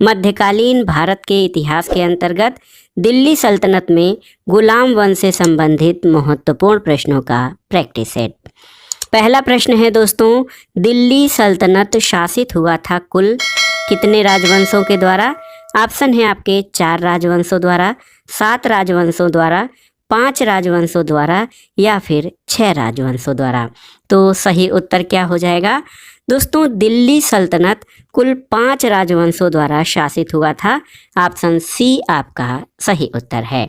मध्यकालीन भारत के इतिहास के अंतर्गत दिल्ली सल्तनत में गुलाम वंश से संबंधित महत्वपूर्ण प्रश्नों का प्रैक्टिस सेट। पहला प्रश्न है दोस्तों, दिल्ली सल्तनत शासित हुआ था कुल कितने राजवंशों के द्वारा? ऑप्शन है आपके 4 राजवंशों द्वारा, 7 राजवंशों द्वारा, 5 राजवंशों द्वारा या फिर 6 राजवंशों द्वारा। तो सही उत्तर क्या हो जाएगा दोस्तों? दिल्ली सल्तनत कुल 5 राजवंशों द्वारा शासित हुआ था। ऑप्शन सी आपका सही उत्तर है।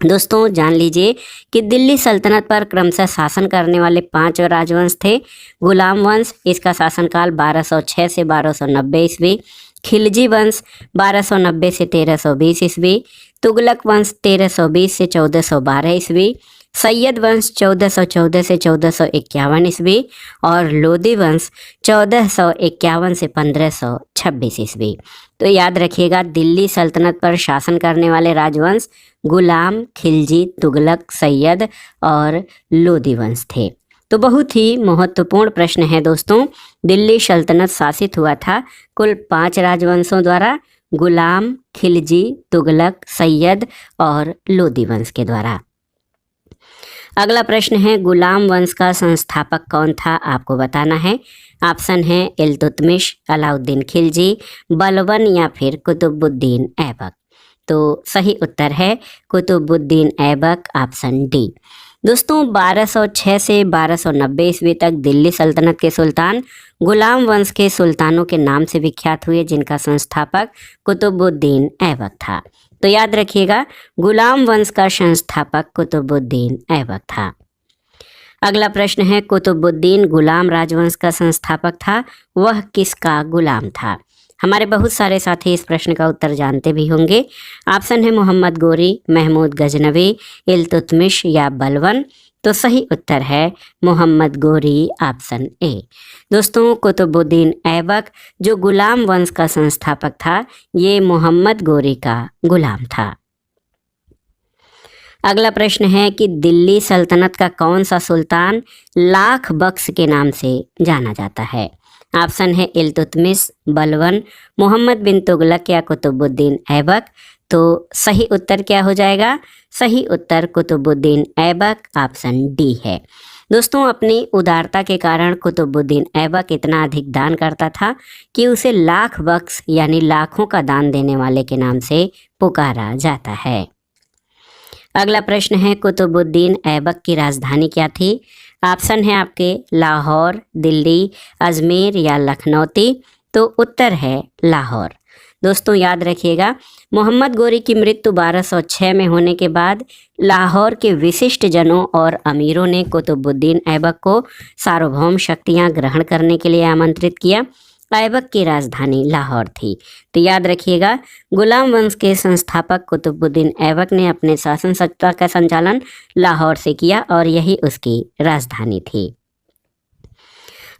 दोस्तों जान लीजिए कि दिल्ली सल्तनत पर क्रमशः शासन करने वाले 5 राजवंश थे। गुलाम वंश, इसका शासनकाल 1206 से 1290 ईस्वी। खिलजी वंश 1290 से 1320 ईस्वी। तुगलक वंश 1320 से 1412 ईस्वी। सैयद वंश 1414 से 1451 ईस्वी और लोदी वंश 1451 से 1526 ईस्वी। तो याद रखिएगा, दिल्ली सल्तनत पर शासन करने वाले राजवंश गुलाम, खिलजी, तुगलक, सैयद और लोदी वंश थे। तो बहुत ही महत्वपूर्ण प्रश्न है दोस्तों। दिल्ली सल्तनत शासित हुआ था कुल 5 राजवंशों द्वारा, गुलाम, खिलजी, तुगलक, सैयद और लोदी वंश के द्वारा। अगला प्रश्न है, गुलाम वंश का संस्थापक कौन था? आपको बताना है। ऑप्शन है इल्तुतमिश, अलाउद्दीन खिलजी, बलबन या फिर कुतुबुद्दीन ऐबक। तो सही उत्तर है कुतुबुद्दीन ऐबक, ऑप्शन डी। दोस्तों 1206 से 1290 ईस्वी तक दिल्ली सल्तनत के सुल्तान गुलाम वंश के सुल्तानों के नाम से विख्यात हुए, जिनका संस्थापक कुतुबुद्दीन ऐबक था। तो याद रखिएगा, गुलाम वंश का संस्थापक कुतुबुद्दीन ऐबक था। अगला प्रश्न है, कुतुबुद्दीन गुलाम राजवंश का संस्थापक था, वह किसका गुलाम था? हमारे बहुत सारे साथी इस प्रश्न का उत्तर जानते भी होंगे। ऑप्शन है मोहम्मद गोरी, महमूद गजनवी, इल्तुतमिश या बलबन। तो सही उत्तर है मोहम्मद गोरी, ऑप्शन ए। दोस्तों कुतुबुद्दीन ऐबक जो गुलाम वंश का संस्थापक था, ये मोहम्मद गोरी का गुलाम था। अगला प्रश्न है कि दिल्ली सल्तनत का कौन सा सुल्तान लाख बख्श के नाम से जाना जाता है? ऑप्शन है इल्तुतमिश, बलबन, मोहम्मद बिन तुगलक या कुतुबुद्दीन ऐबक। तो सही उत्तर क्या हो जाएगा? सही उत्तर कुतुबुद्दीन ऐबक, ऑप्शन डी है। दोस्तों अपनी उदारता के कारण कुतुबुद्दीन ऐबक इतना अधिक दान करता था कि उसे लाख बख्श यानी लाखों का दान देने वाले के नाम से पुकारा जाता है। अगला प्रश्न है, कुतुबुद्दीन ऐबक की राजधानी क्या थी? ऑप्शन है आपके लाहौर, दिल्ली, अजमेर या लखनौती। तो उत्तर है लाहौर। दोस्तों याद रखिएगा, मोहम्मद गोरी की मृत्यु 1206 में होने के बाद लाहौर के विशिष्ट जनों और अमीरों ने कुतुबुद्दीन ऐबक को सार्वभौम शक्तियां ग्रहण करने के लिए आमंत्रित किया। ऐबक की राजधानी लाहौर थी। तो याद रखिएगा, गुलाम वंश के संस्थापक कुतुबुद्दीन ऐबक ने अपने शासन सत्ता का संचालन लाहौर से किया और यही उसकी राजधानी थी।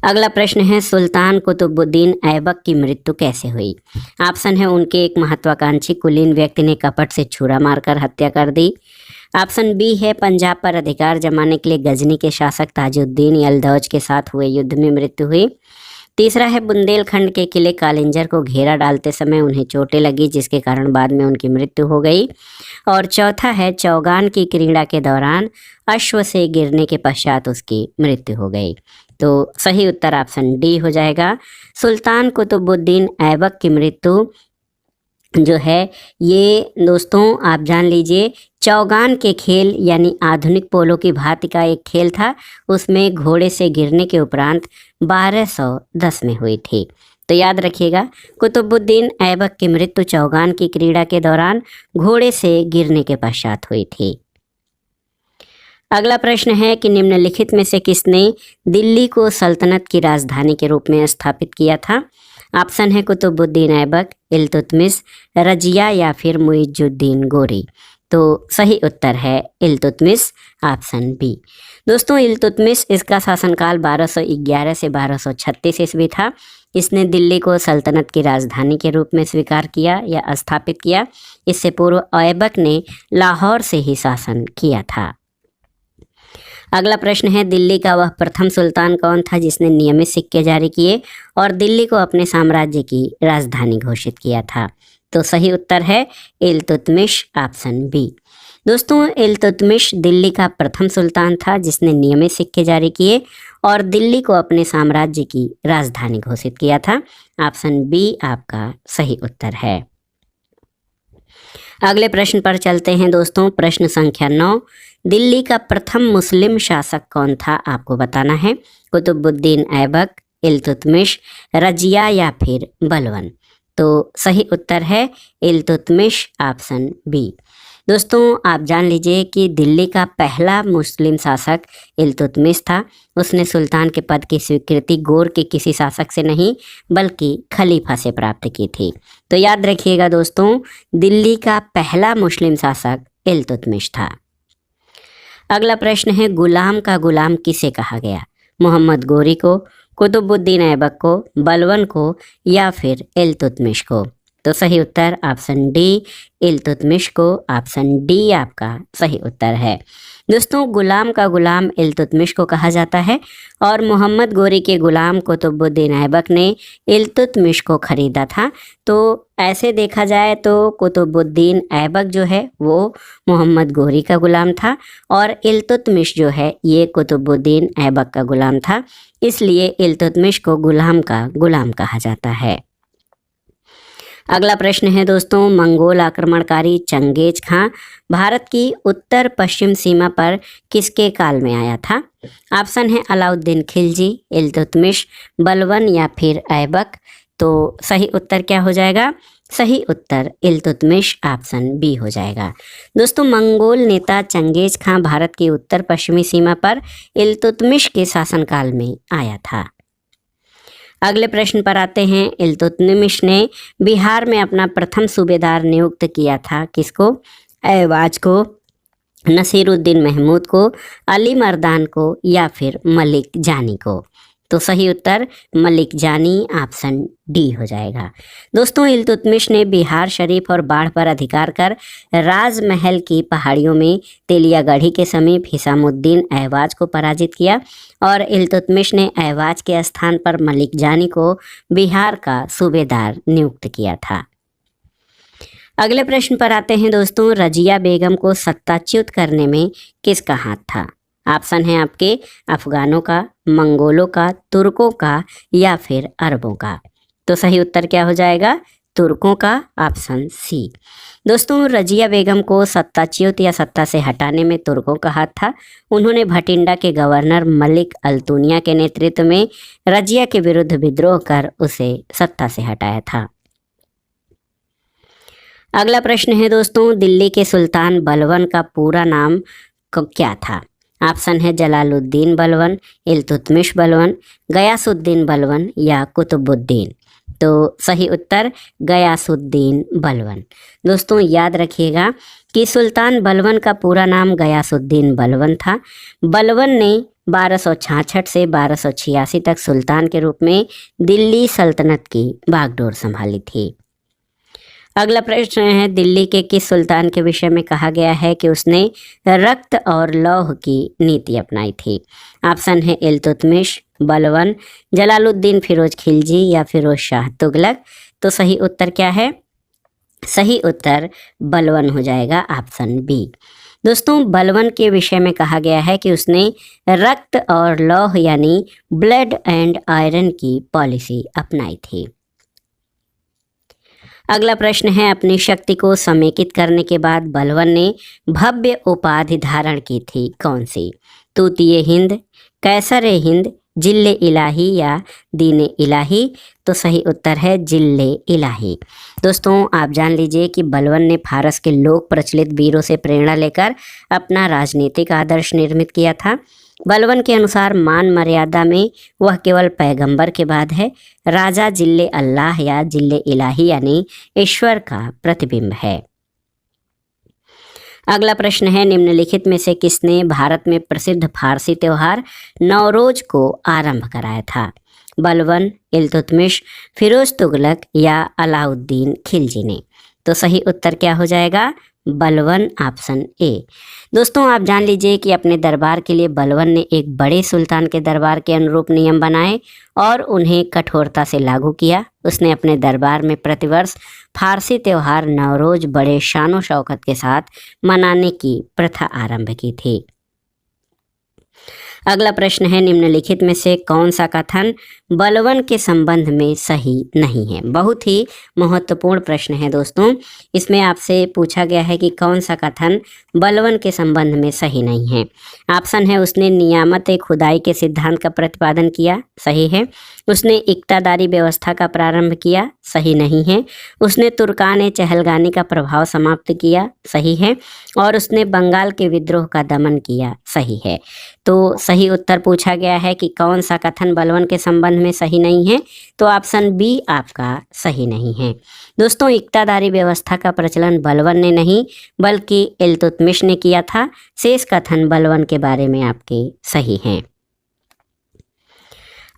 अगला प्रश्न है, सुल्तान कुतुबुद्दीन ऐबक की मृत्यु कैसे हुई? ऑप्शन है उनके एक महत्वाकांक्षी कुलीन व्यक्ति ने कपट से छुरा मारकर हत्या कर दी। ऑप्शन बी है पंजाब पर अधिकार जमाने के लिए गजनी के शासक ताजुद्दीन यलदौज के साथ हुए युद्ध में मृत्यु हुई। तीसरा है बुंदेलखंड के किले कालिंजर को घेरा डालते समय उन्हें चोटें लगी, जिसके कारण बाद में उनकी मृत्यु हो गई। और चौथा है चौगान की क्रीड़ा के दौरान अश्व से गिरने के पश्चात उसकी मृत्यु हो गई। तो सही उत्तर ऑप्शन डी हो जाएगा। सुल्तान कुतुबुद्दीन ऐबक की मृत्यु जो है ये दोस्तों आप जान लीजिए, चौगान के खेल यानी आधुनिक पोलो की भांति का एक खेल था, उसमें घोड़े से गिरने के उपरांत 1210 में हुई थी। तो याद रखिएगा, कुतुबुद्दीन ऐबक की मृत्यु चौगान की क्रीड़ा के दौरान घोड़े से गिरने के पश्चात हुई थी। अगला प्रश्न है कि निम्नलिखित में से किसने दिल्ली को सल्तनत की राजधानी के रूप में स्थापित किया था? ऑप्शन है कुतुबुद्दीन ऐबक, इल्तुतमिश, रजिया या फिर मुइजुद्दीन गोरी। तो सही उत्तर है इल्तुतमिश, ऑप्शन बी। दोस्तों इल्तुतमिश, इसका शासनकाल 1211 से 1236 ईस्वी था। इसने दिल्ली को सल्तनत की राजधानी के रूप में स्वीकार किया या स्थापित किया। इससे पूर्व ऐबक ने लाहौर से ही शासन किया था। अगला प्रश्न है, दिल्ली का वह प्रथम सुल्तान कौन था जिसने नियमित सिक्के जारी किए और दिल्ली को अपने साम्राज्य की राजधानी घोषित किया था? तो सही उत्तर है इल्तुतमिश, ऑप्शन बी। दोस्तों, इल्तुतमिश दिल्ली का प्रथम सुल्तान था जिसने नियमित सिक्के जारी किए और दिल्ली को अपने साम्राज्य की राजधानी घोषित किया था। ऑप्शन बी आपका सही उत्तर है। अगले प्रश्न पर चलते हैं दोस्तों। प्रश्न संख्या 9, दिल्ली का प्रथम मुस्लिम शासक कौन था? आपको बताना है। कुतुबुद्दीन ऐबक, इल्तुतमिश, रजिया या फिर बलवन? तो सही उत्तर है इल्तुतमिश, ऑप्शन बी। दोस्तों, आप जान लीजिए कि दिल्ली का पहला मुस्लिम शासक इल्तुतमिश था। उसने सुल्तान के पद की स्वीकृति गोर के किसी शासक से नहीं बल्कि खलीफा से प्राप्त की थी। तो याद रखिएगा दोस्तों, दिल्ली का पहला मुस्लिम शासक इल्तुतमिश था। अगला प्रश्न है, गुलाम का गुलाम किसे कहा गया? मोहम्मद गोरी को, कुतुबुद्दीन ऐबक को, बलवन को या फिर इल्तुतमिश को? तो सही उत्तर ऑप्शन डी, इल्तुतमिश को। ऑप्शन डी आपका सही उत्तर है। दोस्तों, गुलाम का गुलाम इल्तुतमिश को कहा जाता है और मोहम्मद गोरी के गुलाम कुतुबुद्दीन ऐबक ने इल्तुतमिश को खरीदा था। तो ऐसे देखा जाए तो कुतुबुद्दीन ऐबक जो है वो मोहम्मद गोरी का गुलाम था और इल्तुतमिश जो है ये कुतुबुद्दीन ऐबक का गुलाम था, इसलिए इल्तुतमिश को गुलाम का गुलाम कहा जाता है। अगला प्रश्न है दोस्तों, मंगोल आक्रमणकारी चंगेज खां भारत की उत्तर पश्चिम सीमा पर किसके काल में आया था? ऑप्शन है अलाउद्दीन खिलजी, इल्तुतमिश, बलवन या फिर ऐबक? तो सही उत्तर क्या हो जाएगा? सही उत्तर इल्तुतमिश, ऑप्शन बी हो जाएगा। दोस्तों, मंगोल नेता चंगेज खां भारत की उत्तर पश्चिमी सीमा पर इल्तुतमिश के शासनकाल में आया था। अगले प्रश्न पर आते हैं। इल्तुतमिश ने बिहार में अपना प्रथम सूबेदार नियुक्त किया था किसको? ऐवाज को, नसीरुद्दीन महमूद को, अली मर्दान को या फिर मलिक जानी को? तो सही उत्तर मलिक जानी, ऑप्शन डी हो जाएगा। दोस्तों, इल्तुतमिश ने बिहार शरीफ और बाढ़ पर अधिकार कर राजमहल की पहाड़ियों में तेलियागढ़ी के समीप हिसामुद्दीन ऐवाज को पराजित किया और इल्तुतमिश ने ऐवाज के स्थान पर मलिक जानी को बिहार का सूबेदार नियुक्त किया था। अगले प्रश्न पर आते हैं दोस्तों, रजिया बेगम को सत्ताच्युत करने में किसका हाथ था? ऑप्शन है आपके अफगानों का, मंगोलों का, तुर्कों का या फिर अरबों का? तो सही उत्तर क्या हो जाएगा? तुर्कों का, ऑप्शन सी। दोस्तों, रजिया बेगम को सत्ताच्युत या सत्ता से हटाने में तुर्कों का हाथ था। उन्होंने भटिंडा के गवर्नर मलिक अल्तुनिया के नेतृत्व में रजिया के विरुद्ध विद्रोह कर उसे सत्ता से हटाया था। अगला प्रश्न है दोस्तों, दिल्ली के सुल्तान बलवन का पूरा नाम क्या था? ऑप्शन है जलालुद्दीन बलवन, इल्तुतमिश बलवन, गयासुद्दीन बलवन या कुतुबुद्दीन? तो सही उत्तर गयासुद्दीन बलवन। दोस्तों, याद रखिएगा कि सुल्तान बलवन का पूरा नाम गयासुद्दीन बलवन था। बलवन ने 1266 से 1286 तक सुल्तान के रूप में दिल्ली सल्तनत की बागडोर संभाली थी। अगला प्रश्न है, दिल्ली के किस सुल्तान के विषय में कहा गया है कि उसने रक्त और लौह की नीति अपनाई थी? ऑप्शन है इल्तुतमिश, बलवन, जलालुद्दीन फिरोज खिलजी या फिरोज शाह तुगलक? तो सही उत्तर क्या है? सही उत्तर बलवन हो जाएगा, ऑप्शन बी। दोस्तों, बलवन के विषय में कहा गया है कि उसने रक्त और लौह यानी ब्लड एंड आयरन की पॉलिसी अपनाई थी। अगला प्रश्न है, अपनी शक्ति को समेकित करने के बाद बलवन ने भव्य उपाधि धारण की थी, कौन सी? तूतीय हिंद, कैसर हिंद, जिल्ले इलाही या दीने इलाही? तो सही उत्तर है जिल्ले इलाही। दोस्तों, आप जान लीजिए कि बलवन ने फारस के लोक प्रचलित वीरों से प्रेरणा लेकर अपना राजनीतिक आदर्श निर्मित किया था। बलवन के अनुसार मान मर्यादा में वह केवल पैगंबर के बाद है। राजा जिल्ले अल्लाह या जिल्ले इलाही यानी ईश्वर का प्रतिबिंब है। अगला प्रश्न है, निम्नलिखित में से किसने भारत में प्रसिद्ध फारसी त्योहार नवरोज को आरंभ कराया था? बलवन, इल्तुतमिश, फिरोज तुगलक या अलाउद्दीन खिलजी ने? तो सही उत्तर क्या हो जाएगा? बलवन, ऑप्शन ए। दोस्तों आप जान लीजिए कि अपने दरबार के लिए बलवन ने एक बड़े सुल्तान के दरबार के अनुरूप नियम बनाए और उन्हें कठोरता से लागू किया। उसने अपने दरबार में प्रतिवर्ष फारसी त्यौहार नवरोज बड़े शानो शौकत के साथ मनाने की प्रथा आरंभ की थी। अगला प्रश्न है, निम्नलिखित में से कौन सा कथन बलवन के संबंध में सही नहीं है? बहुत ही महत्वपूर्ण प्रश्न है दोस्तों। इसमें आपसे पूछा गया है कि कौन सा कथन बलवन के संबंध में सही नहीं है। ऑप्शन है, उसने नियामत खुदाई के सिद्धांत का प्रतिपादन किया, सही है। उसने इक्तादारी व्यवस्था का प्रारंभ किया, सही नहीं है। उसने तुर्कान चहलगानी का प्रभाव समाप्त किया, सही है। और उसने बंगाल के विद्रोह का दमन किया, सही है। तो सही उत्तर पूछा गया है कि कौन सा कथन बलवन के संबंध में सही नहीं है, तो ऑप्शन बी आपका सही नहीं है। दोस्तों इक्तादारी व्यवस्था का प्रचलन बलवन ने नहीं बल्कि इल्तुतमिश ने किया था। शेष कथन बलवन के बारे में आपके सही हैं।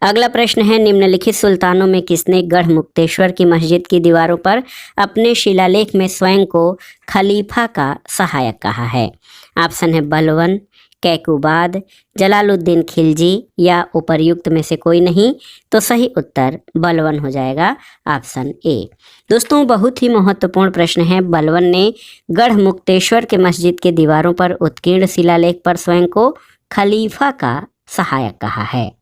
अगला प्रश्न है, निम्नलिखित सुल्तानों में किसने गढ़ मुक्तेश्वर की मस्जिद की दीवारों पर अपने शिलालेख में स्वयं को खलीफा का सहायक कहा है? ऑप्शन है बलवन, कैकुबाद, जलालुद्दीन खिलजी या उपर्युक्त में से कोई नहीं। तो सही उत्तर बलवन हो जाएगा, ऑप्शन ए। दोस्तों बहुत ही महत्वपूर्ण प्रश्न है। बलवन ने गढ़ मुक्तेश्वर के मस्जिद के दीवारों पर उत्कीर्ण शिलालेख पर स्वयं को खलीफा का सहायक कहा है।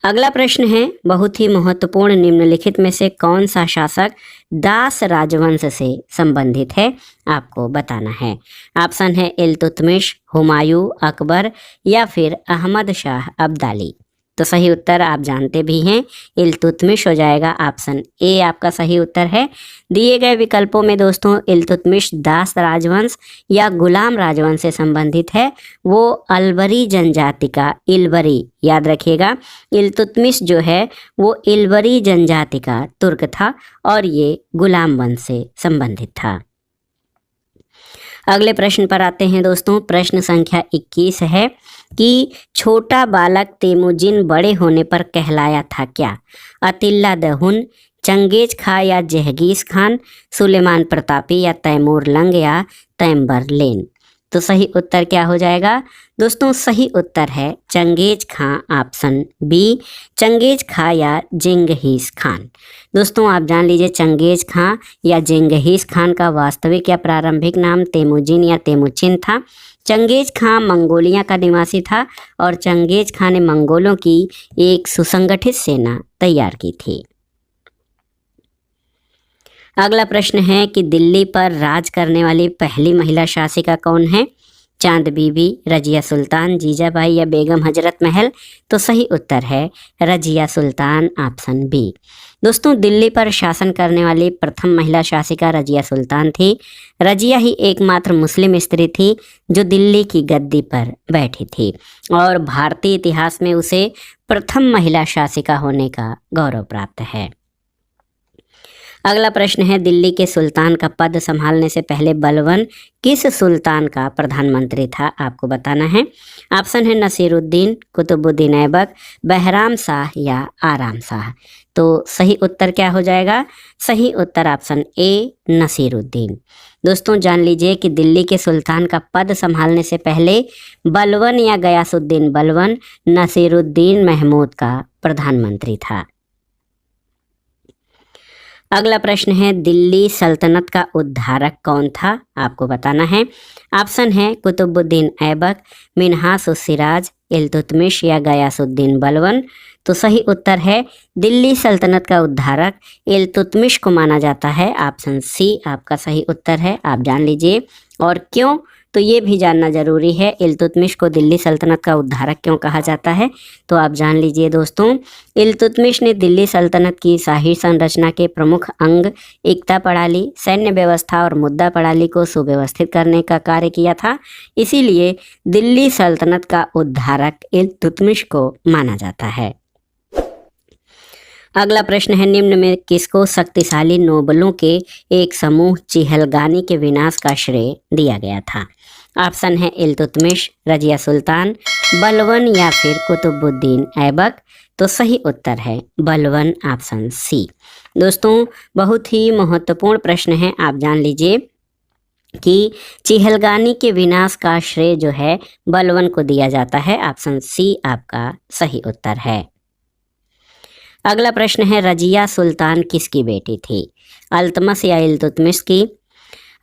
अगला प्रश्न है, बहुत ही महत्वपूर्ण, निम्नलिखित में से कौन सा शासक दास राजवंश से संबंधित है? आपको बताना है। ऑप्शन है इल्तुतमिश, हुमायूं, अकबर या फिर अहमद शाह अब्दाली। तो सही उत्तर आप जानते भी हैं, इल्तुतमिश हो जाएगा, ऑप्शन ए आपका सही उत्तर है। दिए गए विकल्पों में दोस्तों इल्तुतमिश दास राजवंश या गुलाम राजवंश से संबंधित है। वो अलवरी जनजाति का, इलवरी याद रखिएगा, इल्तुतमिश जो है वो इलवरी जनजाति का तुर्क था और ये गुलाम वंश से संबंधित था। अगले प्रश्न पर आते हैं दोस्तों। प्रश्न संख्या 21 है कि छोटा बालक तेमुजिन बड़े होने पर कहलाया था क्या? अतिल्ला दहुन, चंगेज खा या जहगीज खान, सुलेमान प्रतापी या तैमूर लंग या तैम्बरलेन। तो सही उत्तर क्या हो जाएगा? दोस्तों सही उत्तर है चंगेज खां, ऑप्शन बी, चंगेज खा या जेंगहीज खान। दोस्तों आप जान लीजिए चंगेज खां या जेंगहीज खान का वास्तविक या प्रारंभिक नाम तेमुजिन या तेमुचिन था। चंगेज खां मंगोलिया का निवासी था और चंगेज खां ने मंगोलों की एक सुसंगठित सेना तैयार की थी। अगला प्रश्न है कि दिल्ली पर राज करने वाली पहली महिला शासिका कौन है? चांद बीबी, रजिया सुल्तान, जीजाबाई या बेगम हजरत महल। तो सही उत्तर है रजिया सुल्तान, ऑप्शन बी। दोस्तों दिल्ली पर शासन करने वाली प्रथम महिला शासिका रजिया सुल्तान थी। रजिया ही एकमात्र मुस्लिम स्त्री थी जो दिल्ली की गद्दी पर बैठी थी और भारतीय इतिहास में उसे प्रथम महिला शासिका होने का गौरव प्राप्त है। अगला प्रश्न है, दिल्ली के सुल्तान का पद संभालने से पहले बलवन किस सुल्तान का प्रधानमंत्री था? आपको बताना है। ऑप्शन है नसीरुद्दीन, कुतुबुद्दीन ऐबक, बहराम शाह या आराम शाह। तो सही उत्तर क्या हो जाएगा? सही उत्तर ऑप्शन ए, नसीरुद्दीन। दोस्तों जान लीजिए कि दिल्ली के सुल्तान का पद संभालने से पहले बलवन या गयासुद्दीन बलवन नसीरुद्दीन महमूद का प्रधानमंत्री था। अगला प्रश्न है, दिल्ली सल्तनत का उद्धारक कौन था? आपको बताना है। ऑप्शन है कुतुबुद्दीन ऐबक, मिन्हास उस सिराज, इल्तुतमिश या गयासुद्दीन बलवन। तो सही उत्तर है दिल्ली सल्तनत का उद्धारक इल्तुतमिश को माना जाता है। ऑप्शन सी आपका सही उत्तर है, आप जान लीजिए। और क्यों, तो ये भी जानना जरूरी है, इल्तुतमिश को दिल्ली सल्तनत का उद्धारक क्यों कहा जाता है? तो आप जान लीजिए दोस्तों, इल्तुतमिश ने दिल्ली सल्तनत की शाही संरचना के प्रमुख अंग एकता प्रणाली, सैन्य व्यवस्था और मुद्दा प्रणाली को सुव्यवस्थित करने का कार्य किया था। इसीलिए दिल्ली सल्तनत का उद्धारक इल्तुतमिश को माना जाता है। अगला प्रश्न है, निम्न में किसको शक्तिशाली नोबलों के एक समूह चिहलगानी के विनाश का श्रेय दिया गया था? ऑप्शन है इल्तुतमिश, रजिया सुल्तान, बलवन या फिर कुतुबुद्दीन ऐबक। तो सही उत्तर है बलवन, ऑप्शन सी। दोस्तों बहुत ही महत्वपूर्ण प्रश्न है, आप जान लीजिए कि चिहलगानी के विनाश का श्रेय जो है बलवन को दिया जाता है। ऑप्शन सी आपका सही उत्तर है। अगला प्रश्न है रजिया सुल्तान किसकी बेटी थी? अल्तमस या इल्तुतमिश की,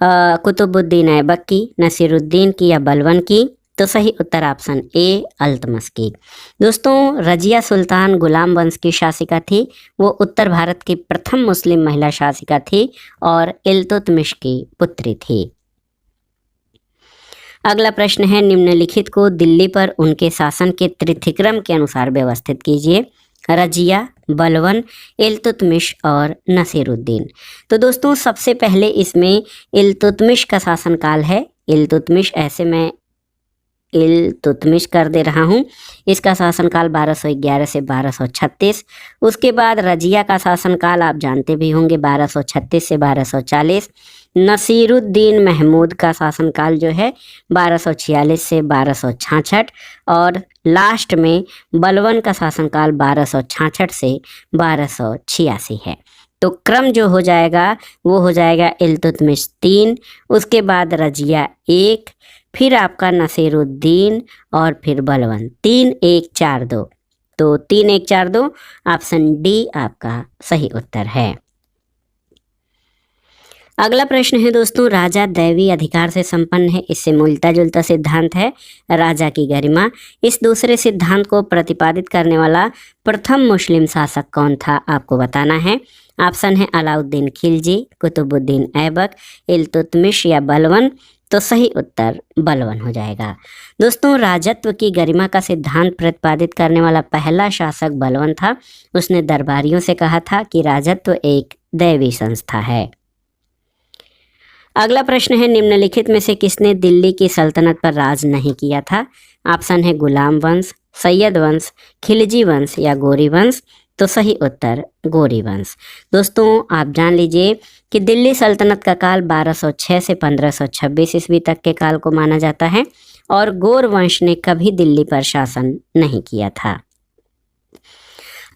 कुतुबुद्दीन ऐबक की, नसीरुद्दीन की या बलवन की? तो सही उत्तर ऑप्शन ए अल्तमस की। दोस्तों रजिया सुल्तान गुलाम वंश की शासिका थी, वो उत्तर भारत की प्रथम मुस्लिम महिला शासिका थी और इल्तुतमिश की पुत्री थी। अगला प्रश्न है निम्नलिखित को दिल्ली पर उनके शासन के तिथिक्रम के अनुसार व्यवस्थित कीजिए। रजिया, बलवन, इल्तुतमिश और नसीरुद्दीन। तो दोस्तों सबसे पहले इसमें इल्तुतमिश का शासनकाल है। इल्तुतमिश ऐसे मैं इल्तुतमिश कर दे रहा हूँ। इसका शासनकाल 1211 से 1236। उसके बाद रजिया का शासनकाल आप जानते भी होंगे 1236 से 1240। नसीरुद्दीन महमूद का शासनकाल जो है 1246 से 1266 और लास्ट में बलवन का शासनकाल 1266 से 1286 है। तो क्रम जो हो जाएगा वो हो जाएगा इल्तुतमिश 3, उसके बाद रजिया 1, फिर आपका नसीरुद्दीन और फिर बलवन। 3 1 4 2। तो 3 1 4 2 ऑप्शन डी आपका सही उत्तर है। अगला प्रश्न है दोस्तों राजा दैवी अधिकार से संपन्न है, इससे मिलता जुलता सिद्धांत है राजा की गरिमा। इस दूसरे सिद्धांत को प्रतिपादित करने वाला प्रथम मुस्लिम शासक कौन था, आपको बताना है। ऑप्शन है अलाउद्दीन खिलजी, कुतुबुद्दीन ऐबक, इल्तुतमिश या बलवन। तो सही उत्तर बलवन हो जाएगा। दोस्तों राजत्व की गरिमा का सिद्धांत प्रतिपादित करने वाला पहला शासक बलवन था। उसने दरबारियों से कहा था कि राजत्व एक दैवी संस्था है। अगला प्रश्न है निम्नलिखित में से किसने दिल्ली की सल्तनत पर राज नहीं किया था? ऑप्शन है गुलाम वंश, सैयद वंश, खिलजी वंश या गौरी वंश। तो सही उत्तर गौरी वंश। दोस्तों आप जान लीजिए कि दिल्ली सल्तनत का काल 1206 से 1526 ईस्वी तक के काल को माना जाता है और गौर वंश ने कभी दिल्ली पर शासन नहीं किया था।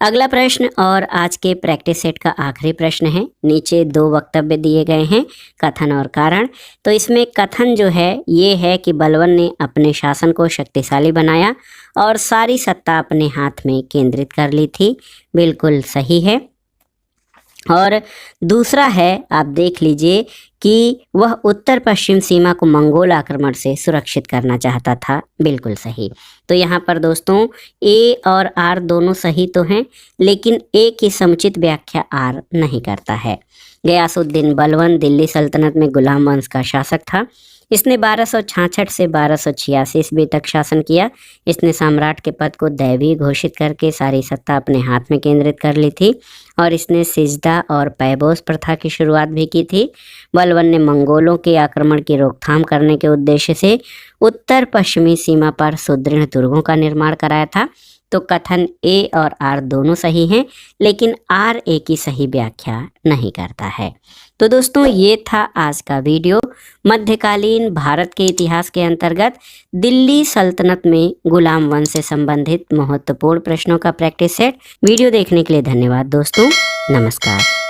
अगला प्रश्न और आज के प्रैक्टिस सेट का आखिरी प्रश्न है। नीचे 2 वक्तव्य दिए गए हैं, कथन और कारण। तो इसमें कथन जो है ये है कि बलवन ने अपने शासन को शक्तिशाली बनाया और सारी सत्ता अपने हाथ में केंद्रित कर ली थी। बिल्कुल सही है। और दूसरा है आप देख लीजिए कि वह उत्तर पश्चिम सीमा को मंगोल आक्रमण से सुरक्षित करना चाहता था। बिल्कुल सही। तो यहाँ पर दोस्तों ए और आर दोनों सही तो हैं, लेकिन ए की समुचित व्याख्या आर नहीं करता है। गयासुद्दीन बलवन दिल्ली सल्तनत में गुलाम वंश का शासक था। इसने 1266 से 1286 ईस्वी तक शासन किया। इसने सम्राट के पद को दैवी घोषित करके सारी सत्ता अपने हाथ में केंद्रित कर ली थी और इसने सिजदा और पैबोस प्रथा की शुरुआत भी की थी। बलवन ने मंगोलों के आक्रमण की रोकथाम करने के उद्देश्य से उत्तर पश्चिमी सीमा पर सुदृढ़ दुर्गों का निर्माण कराया था। तो कथन ए और आर दोनों सही हैं, लेकिन आर ए की सही व्याख्या नहीं करता है। तो दोस्तों ये था आज का वीडियो, मध्यकालीन भारत के इतिहास के अंतर्गत दिल्ली सल्तनत में गुलाम वंश से संबंधित महत्वपूर्ण प्रश्नों का प्रैक्टिस सेट। वीडियो देखने के लिए धन्यवाद दोस्तों, नमस्कार।